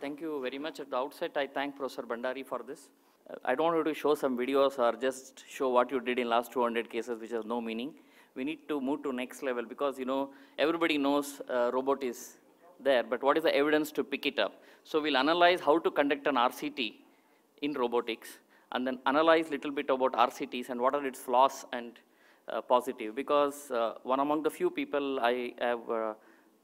Thank you very much. At the outset, I thank Professor Bhandari for this. I don't want to show some videos or just show what you did in last 200 cases, which has no meaning. We need to move to next level because, everybody knows robot is there, but what is the evidence to pick it up? So we'll analyze how to conduct an RCT in robotics, and then analyze a little bit about RCTs and what are its flaws and positive. Because one among the few people I have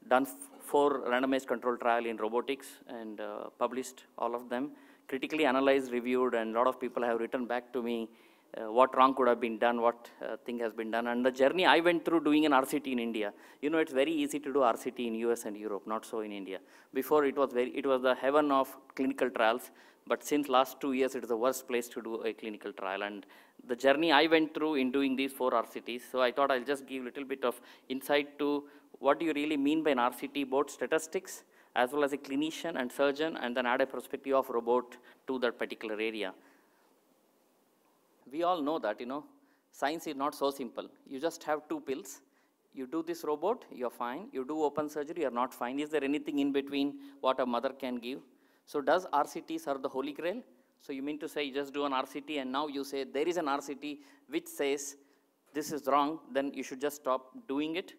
done 4 randomized control trial in robotics and published all of them, critically analyzed, reviewed, and a lot of people have written back to me what wrong could have been done, what thing has been done. And the journey I went through doing an RCT in India, it's very easy to do RCT in US and Europe, not so in India. Before it was the heaven of clinical trials, but since last 2 years, it is the worst place to do a clinical trial. And the journey I went through in doing these 4 RCTs, so I thought I'll just give a little bit of insight to what do you really mean by an RCT, both statistics, as well as a clinician and surgeon, and then add a perspective of robot to that particular area. We all know that, science is not so simple. You just have 2 pills. You do this robot, you're fine. You do open surgery, you're not fine. Is there anything in between what a mother can give? So does RCT serve the holy grail? So you mean to say you just do an RCT and now you say there is an RCT which says this is wrong, then you should just stop doing it?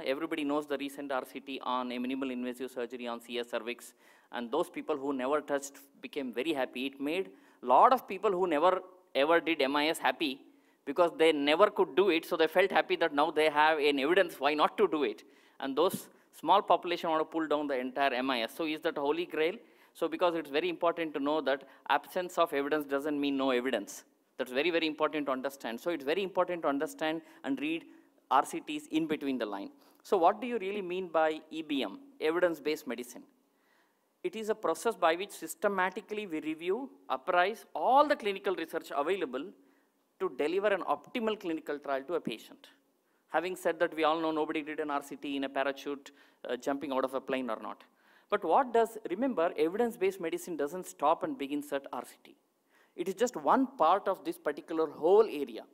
Everybody knows the recent RCT on a minimal invasive surgery on CS cervix, and those people who never touched became very happy. It made a lot of people who never ever did MIS happy because they never could do it, so they felt happy that now they have an evidence why not to do it. And those small population want to pull down the entire MIS. So is that a holy grail? So because it's very important to know that absence of evidence doesn't mean no evidence. That's very, very important to understand. So it's very important to understand and read RCTs in between the line. So what do you really mean by EBM, evidence-based medicine? It is a process by which systematically we review, appraise all the clinical research available to deliver an optimal clinical trial to a patient. Having said that, we all know nobody did an RCT in a parachute, jumping out of a plane or not. But remember, evidence-based medicine doesn't stop and begins at RCT. It is just one part of this particular whole area.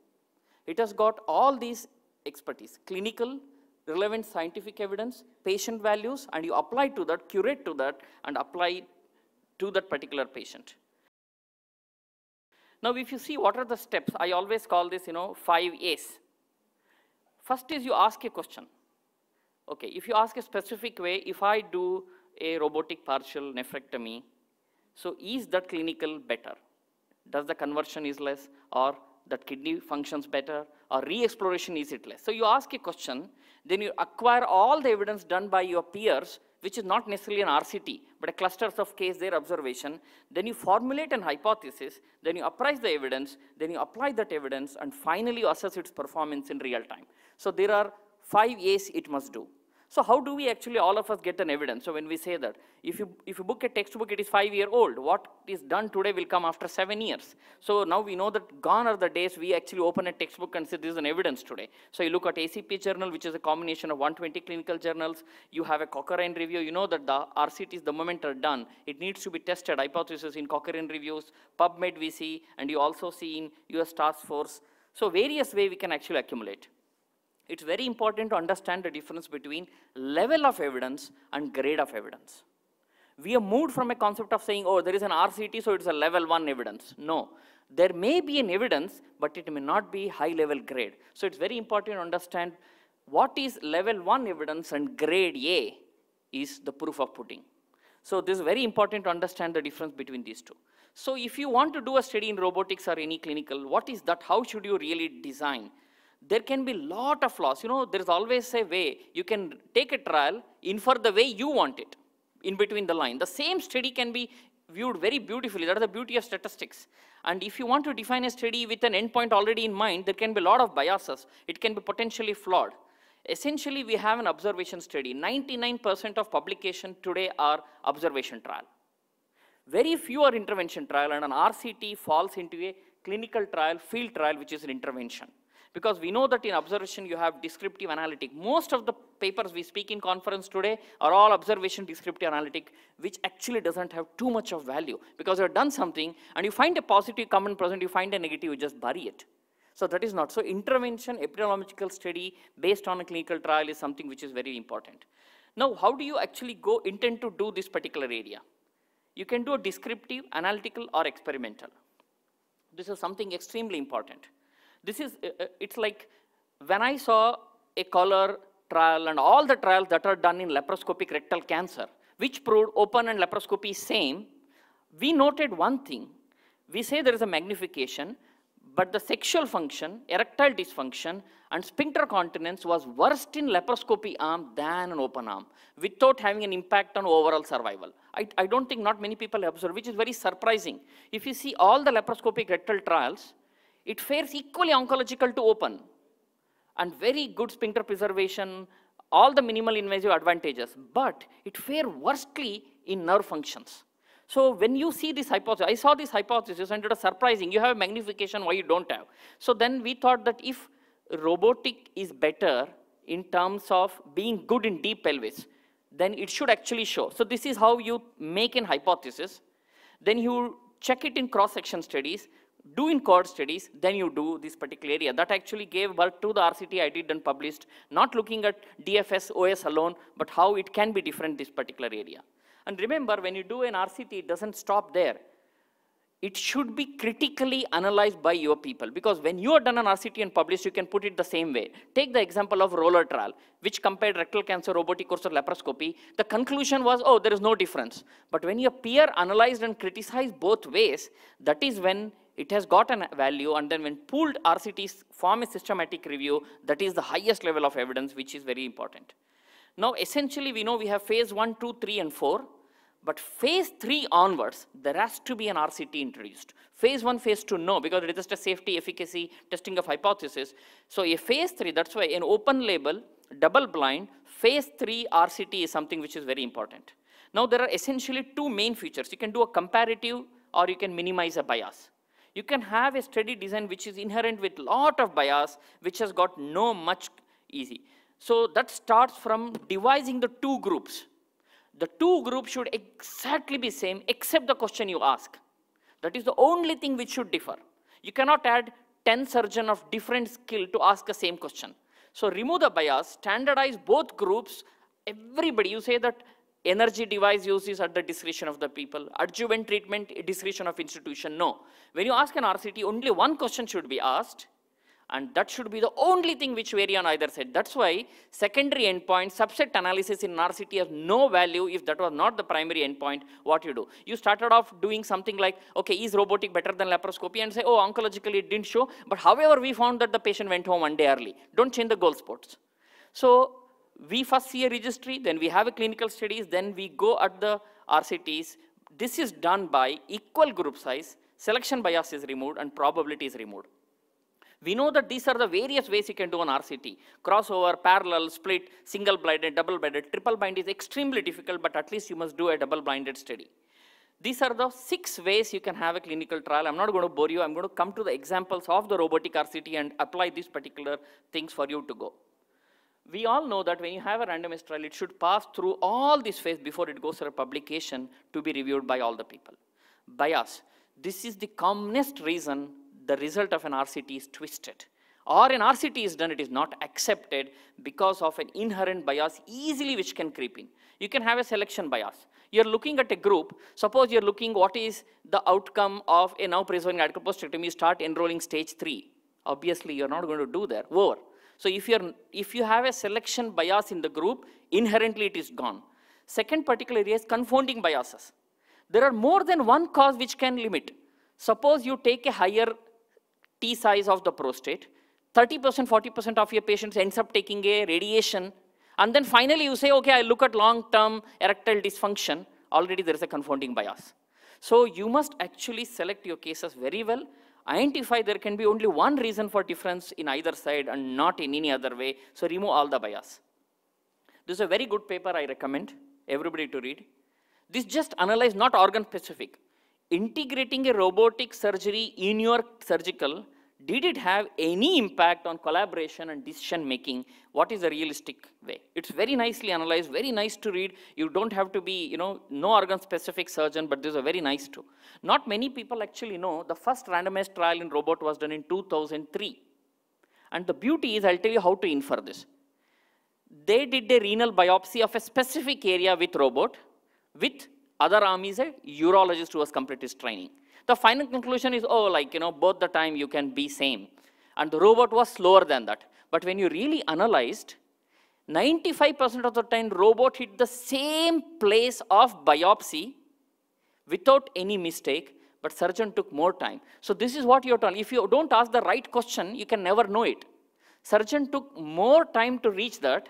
It has got all these expertise, clinical, relevant scientific evidence, patient values, and you apply to that, curate to that, and apply to that particular patient. Now, if you see what are the steps, I always call this, 5 A's. First is you ask a question. Okay, if you ask a specific way, if I do a robotic partial nephrectomy, so is that clinical better? Does the conversion is less, or that kidney functions better, or re-exploration is it less? So you ask a question, then you acquire all the evidence done by your peers, which is not necessarily an RCT, but a clusters of case, their observation. Then you formulate an hypothesis, then you appraise the evidence, then you apply that evidence, and finally you assess its performance in real time. So there are 5 A's it must do. So how do we actually, all of us, get an evidence? So when we say that, if you book a textbook, it is 5-year-old. What is done today will come after 7 years. So now we know that gone are the days we actually open a textbook and say this is an evidence today. So you look at ACP journal, which is a combination of 120 clinical journals. You have a Cochrane review. You know that the RCTs, the moment are done, it needs to be tested, hypothesis in Cochrane reviews, PubMed we see, and you also see in US Task Force. So various ways we can actually accumulate. It's very important to understand the difference between level of evidence and grade of evidence. We have moved from a concept of saying, oh, there is an RCT, so it's a level 1 evidence. No, there may be an evidence, but it may not be high level grade. So it's very important to understand what is level 1 evidence and grade A is the proof of pudding. So this is very important to understand the difference between these two. So if you want to do a study in robotics or any clinical, what is that? How should you really design? There can be a lot of flaws. There is always a way. You can take a trial, infer the way you want it, in between the line. The same study can be viewed very beautifully. That is the beauty of statistics. And if you want to define a study with an endpoint already in mind, there can be a lot of biases. It can be potentially flawed. Essentially, we have an observation study. 99% of publications today are observation trial. Very few are intervention trial, and an RCT falls into a clinical trial, field trial, which is an intervention. Because we know that in observation you have descriptive analytic. Most of the papers we speak in conference today are all observation descriptive analytic, which actually doesn't have too much of value. Because you have done something and you find a positive common present, you find a negative, you just bury it. So that is not. So intervention, epidemiological study based on a clinical trial is something which is very important. Now, how do you actually intend to do this particular area? You can do a descriptive, analytical, or experimental. This is something extremely important. This is, it's like when I saw a color trial and all the trials that are done in laparoscopic rectal cancer, which proved open and laparoscopy same, we noted one thing. We say there is a magnification, but the sexual function, erectile dysfunction, and sphincter continence was worst in laparoscopy arm than an open arm, without having an impact on overall survival. I don't think not many people have observed, which is very surprising. If you see all the laparoscopic rectal trials, it fares equally oncological to open, and very good sphincter preservation, all the minimal invasive advantages, but it fares worstly in nerve functions. So when you see this hypothesis, I saw this hypothesis and it was surprising. You have magnification, why you don't have? So then we thought that if robotic is better in terms of being good in deep pelvis, then it should actually show. So this is how you make an hypothesis. Then you check it in cross-section studies, do in cohort studies, then you do this particular area. That actually gave birth to the RCT I did and published, not looking at DFS, OS alone, but how it can be different this particular area. And remember, when you do an RCT, it doesn't stop there. It should be critically analyzed by your people, because when you are done an RCT and published, you can put it the same way. Take the example of roller trial, which compared rectal cancer, robotic course, or laparoscopy. The conclusion was, oh, there is no difference. But when your peer analyzed and criticized both ways, that is when it has got a value, and then when pooled RCTs form a systematic review, that is the highest level of evidence, which is very important. Now, essentially, we know we have phase 1, 2, 3, and 4. But phase 3 onwards, there has to be an RCT introduced. Phase 1, phase 2, no, because it is just a safety, efficacy, testing of hypothesis. So a phase 3, that's why an open label, double blind, phase 3 RCT is something which is very important. Now there are essentially two main features. You can do a comparative or you can minimize a bias. You can have a study design which is inherent with lot of bias, which has got no much easy. So that starts from devising the two groups. The two groups should exactly be same except the question you ask. That is the only thing which should differ. You cannot add 10 surgeons of different skill to ask the same question. So remove the bias, standardize both groups, everybody, you say that energy device use is at the discretion of the people, adjuvant treatment, discretion of institution, no. When you ask an RCT, only one question should be asked, and that should be the only thing which vary on either side. That's why secondary endpoint, subset analysis in RCT has no value if that was not the primary endpoint, what you do. You started off doing something like, okay, is robotic better than laparoscopy? And say, oh, oncologically it didn't show, but however we found that the patient went home one day early. Don't change the goal sports. So we first see a registry, then we have a clinical studies, then we go at the RCTs. This is done by equal group size, selection bias is removed, and probability is removed. We know that these are the various ways you can do an RCT. Crossover, parallel, split, single-blinded, double-blinded, triple-blind is extremely difficult, but at least you must do a double-blinded study. These are the 6 ways you can have a clinical trial. I'm not going to bore you. I'm going to come to the examples of the robotic RCT and apply these particular things for you to go. We all know that when you have a randomized trial, it should pass through all these phases before it goes for a publication to be reviewed by all the people. Bias. This is the commonest reason the result of an RCT is twisted. Or an RCT is done, it is not accepted because of an inherent bias easily which can creep in. You can have a selection bias. You're looking at a group, suppose you're looking what is the outcome of a now preserving radical prostatectomy, you start enrolling stage 3. Obviously, you're not going to do that, over. So if you have a selection bias in the group, inherently it is gone. Second particular area is confounding biases. There are more than one cause which can limit. Suppose you take a higher T size of the prostate, 30%, 40% of your patients ends up taking a radiation, and then finally you say, okay, I look at long-term erectile dysfunction, already there is a confounding bias. So you must actually select your cases very well, identify there can be only one reason for difference in either side and not in any other way, so remove all the bias. This is a very good paper I recommend everybody to read. This just analyze not organ specific. Integrating a robotic surgery in your surgical, did it have any impact on collaboration and decision making? What is the realistic way? It's very nicely analyzed, very nice to read. You don't have to be, no organ specific surgeon, but this is a very nice too. Not many people actually know the first randomized trial in robot was done in 2003. And the beauty is, I'll tell you how to infer this. They did a renal biopsy of a specific area with robot, with Other arm is a urologist who has completed his training. The final conclusion is, oh, like, both the time you can be same. And the robot was slower than that. But when you really analyzed, 95% of the time, robot hit the same place of biopsy without any mistake, but surgeon took more time. So this is what you're telling. If you don't ask the right question, you can never know it. Surgeon took more time to reach that,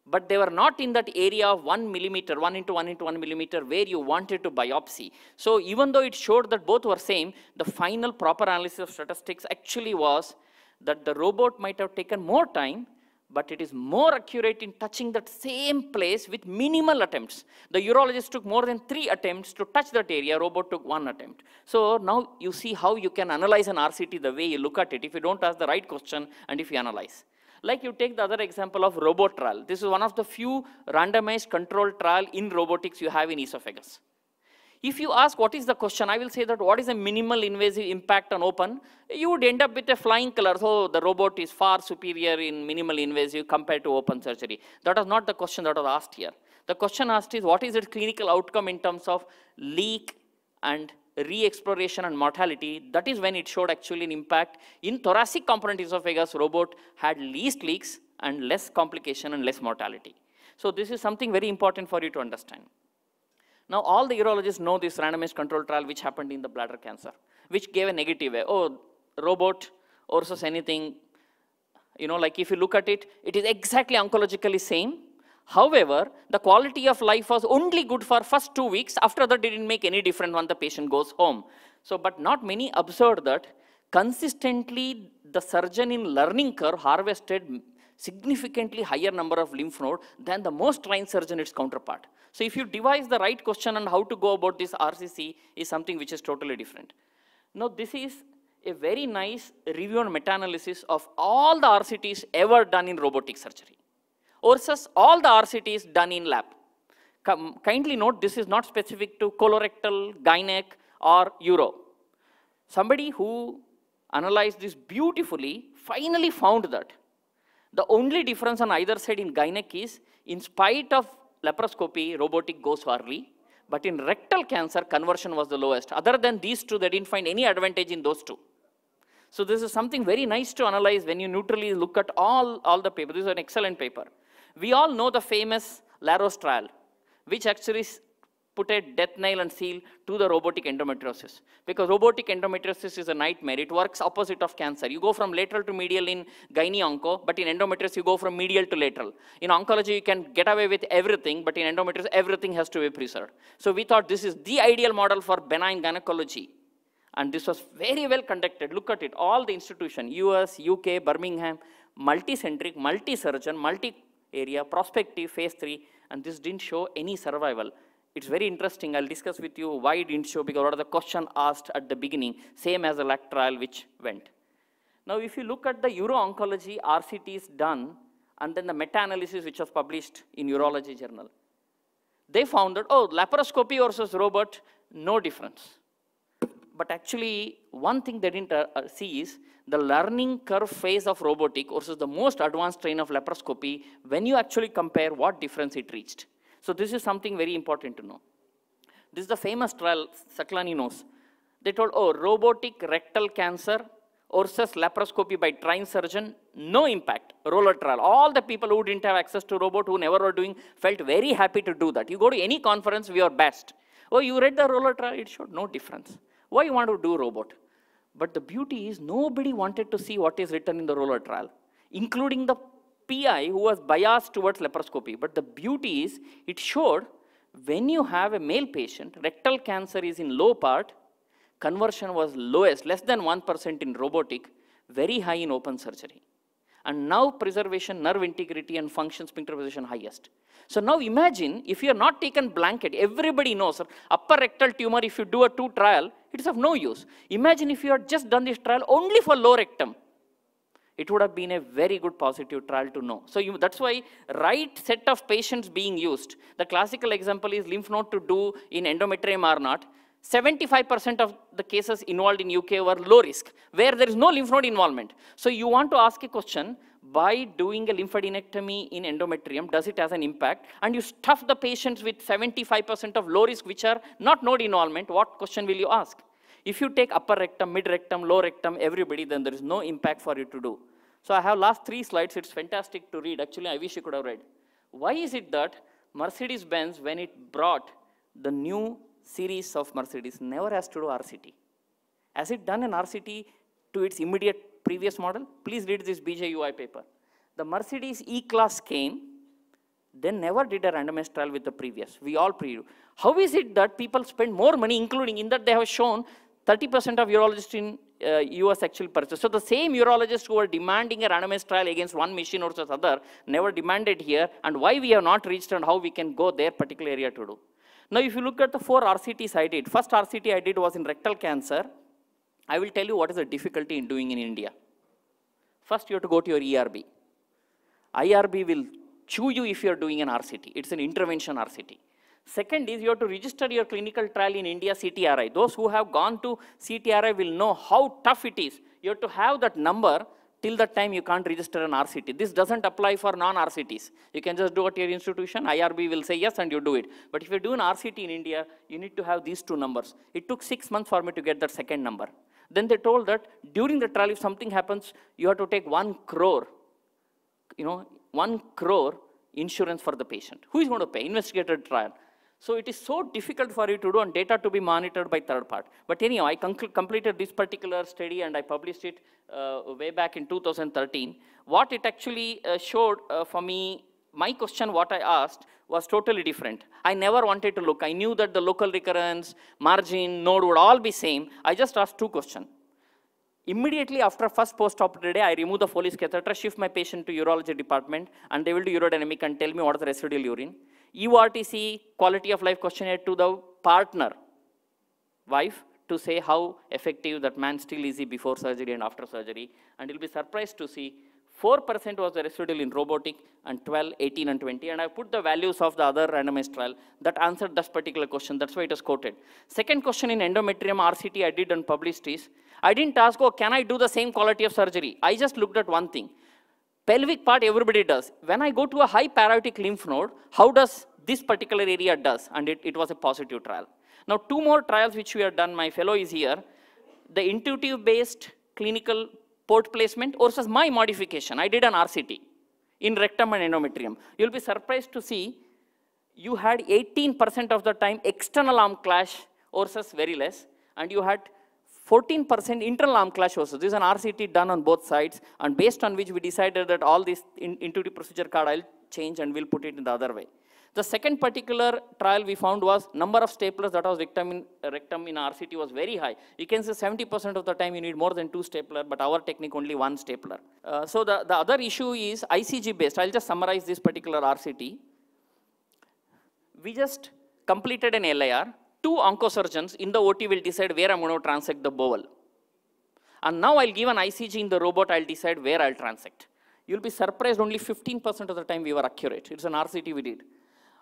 but they were not in that area of 1 millimeter, 1 into 1 into 1 millimeter, where you wanted to biopsy. So even though it showed that both were same, the final proper analysis of statistics actually was that the robot might have taken more time, but it is more accurate in touching that same place with minimal attempts. The urologist took more than 3 attempts to touch that area, robot took 1 attempt. So now you see how you can analyze an RCT the way you look at it if you don't ask the right question and if you analyze. Like you take the other example of robot trial. This is one of the few randomized control trial in robotics you have in esophagus. If you ask what is the question, I will say that what is a minimal invasive impact on open, you would end up with a flying color. So the robot is far superior in minimal invasive compared to open surgery. That was not the question that was asked here. The question asked is what is its clinical outcome in terms of leak and re-exploration and mortality. That is when it showed actually an impact. In thoracic component esophagus, robot had least leaks and less complication and less mortality. So this is something very important for you to understand. Now all the urologists know this randomized control trial which happened in the bladder cancer, which gave a negative way. Oh, robot versus anything, like if you look at it, it is exactly oncologically same. However, the quality of life was only good for first 2 weeks. After that, it didn't make any difference when the patient goes home. So, but not many observed that consistently the surgeon in learning curve harvested significantly higher number of lymph node than the most trained surgeon its counterpart. So if you devise the right question on how to go about this RCC is something which is totally different. Now this is a very nice review and meta-analysis of all the RCTs ever done in robotic surgery versus all the RCTs done in lab. Kindly note, this is not specific to colorectal, gynec, or uro. Somebody who analyzed this beautifully finally found that the only difference on either side in gynec is, in spite of laparoscopy, robotic goes early, but in rectal cancer, conversion was the lowest. Other than these two, they didn't find any advantage in those two. So this is something very nice to analyze when you neutrally look at all the paper. This is an excellent paper. We all know the famous Laros trial, which actually put a death nail and seal to the robotic endometriosis. Because robotic endometriosis is a nightmare. It works opposite of cancer. You go from lateral to medial in gyne-onco, but in endometriosis, you go from medial to lateral. In oncology, you can get away with everything, but in endometriosis, everything has to be preserved. So we thought this is the ideal model for benign gynecology. And this was very well conducted. Look at it. All the institutions, US, UK, Birmingham, multi-centric, multi-surgeon, multi-area, prospective, phase 3, and this didn't show any survival. It's very interesting. I'll discuss with you why it didn't show, because what are the question asked at the beginning, same as the LAC trial which went. Now, if you look at the uro-oncology RCTs done, and then the meta-analysis which was published in Urology Journal, they found that, oh, laparoscopy versus robot, no difference. But actually, one thing they didn't see is the learning curve phase of robotic versus the most advanced strain of laparoscopy, when you actually compare what difference it reached. So this is something very important to know. This is the famous trial Saklani knows. They told, oh, robotic rectal cancer versus laparoscopy by trained surgeon, no impact, roller trial. All the people who didn't have access to robot, who never were doing, felt very happy to do that. You go to any conference, we are best. Oh, you read the roller trial, it showed no difference. Why you want to do robot? But the beauty is nobody wanted to see what is written in the roller trial, including the PI who was biased towards laparoscopy. But the beauty is it showed when you have a male patient, rectal cancer is in low part, conversion was lowest, less than 1% in robotic, very high in open surgery. And now preservation, nerve integrity, and function sphincter position highest. So now imagine if you are not taken blanket, everybody knows, upper rectal tumor, if you do a 2 trial, it is of no use. Imagine if you had just done this trial only for low rectum. It would have been a very good positive trial to know. So that's why right set of patients being used. The classical example is lymph node to do in endometrium or not. 75% of the cases involved in UK were low risk, where there is no lymph node involvement. So you want to ask a question, by doing a lymphadenectomy in endometrium, does it has an impact? And you stuff the patients with 75% of low risk, which are not node involvement, what question will you ask? If you take upper rectum, mid rectum, low rectum, everybody, then there is no impact for you to do. So I have last 3 slides, it's fantastic to read. Actually, I wish you could have read. Why is it that Mercedes-Benz, when it brought the new series of Mercedes, never has to do RCT? Has it done an RCT to its immediate previous model? Please read this BJUI paper. The Mercedes E-Class came, then never did a randomized trial with the previous. We all preview. How is it that people spend more money, including in that they have shown 30% of urologists in US actually purchase. So the same urologists who are demanding a randomized trial against one machine versus other never demanded here, and why we have not reached and how we can go their particular area to do. Now, if you look at the 4 RCTs I did, first RCT I did was in rectal cancer. I will tell you what is the difficulty in doing in India. First, you have to go to your ERB. IRB will chew you if you are doing an RCT. It's an intervention RCT. Second is you have to register your clinical trial in India CTRI. Those who have gone to CTRI will know how tough it is. You have to have that number till that time you can't register an RCT. This doesn't apply for non-RCTs. You can just do it at your institution, IRB will say yes and you do it. But if you do an RCT in India, you need to have these 2 numbers. It took 6 months for me to get that second number. Then they told that during the trial, if something happens, you have to take 1 crore, 1 crore insurance for the patient. Who is going to pay? Investigator trial. So it is so difficult for you to do and data to be monitored by third part. But anyhow, I completed this particular study and I published it way back in 2013. What it actually showed for me, my question what I asked was totally different. I never wanted to look. I knew that the local recurrence, margin, node would all be same. I just asked 2 questions. Immediately after first post-operative day, I remove the Foley's catheter, shift my patient to urology department, and they will do urodynamic and tell me what is the residual urine. EORTC, quality of life questionnaire to the partner, wife, to say how effective that man still is he before surgery and after surgery. And you'll be surprised to see 4% was the residual in robotic and 12, 18, and 20. And I put the values of the other randomized trial that answered this particular question. That's why it is quoted. Second question in endometrium RCT I did and published is, I didn't ask, oh, can I do the same quality of surgery? I just looked at one thing. Pelvic part, everybody does. When I go to a high parietic lymph node, how does this particular area does? And it was a positive trial. Now, 2 more trials which we have done, my fellow is here. The intuitive-based clinical port placement versus my modification. I did an RCT in rectum and endometrium. You'll be surprised to see you had 18% of the time external arm clash versus very less, and you had 14% internal arm clash versus. This is an RCT done on both sides, and based on which we decided that all this intuitive procedure card I'll change and we'll put it in the other way. The second particular trial we found was number of staplers that was rectum in RCT was very high. You can say 70% of the time you need more than 2 staplers, but our technique only 1 stapler. So the other issue is ICG based. I'll just summarize this particular RCT. We just completed an LIR. 2 oncosurgeons in the OT will decide where I'm going to transect the bowel. And now I'll give an ICG in the robot, I'll decide where I'll transect. You'll be surprised only 15% of the time we were accurate. It's an RCT we did.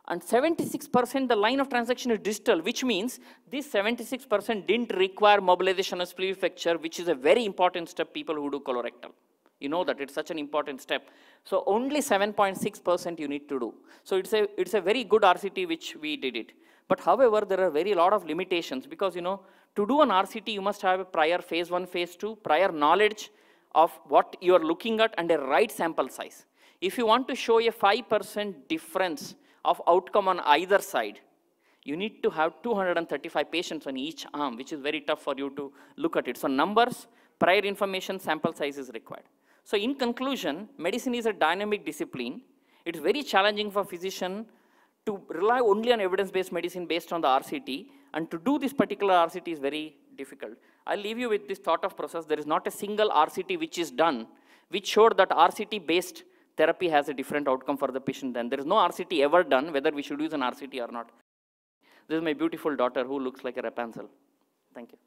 And 76% the line of transaction is distal, which means this 76% didn't require mobilization of splenifection, which is a very important step people who do colorectal. You know that it's such an important step. So only 7.6% you need to do. So it's a very good RCT which we did it. But however, there are very lot of limitations because, to do an RCT, you must have a prior phase 1, phase 2, prior knowledge of what you are looking at and a right sample size. If you want to show a 5% difference of outcome on either side, you need to have 235 patients on each arm, which is very tough for you to look at it. So numbers, prior information, sample size is required. So in conclusion, medicine is a dynamic discipline. It's very challenging for physician to rely only on evidence-based medicine based on the RCT, and to do this particular RCT is very difficult. I'll leave you with this thought of process. There is not a single RCT which is done, which showed that RCT-based therapy has a different outcome for the patient than. There is no RCT ever done, whether we should use an RCT or not. This is my beautiful daughter who looks like a Rapunzel. Thank you.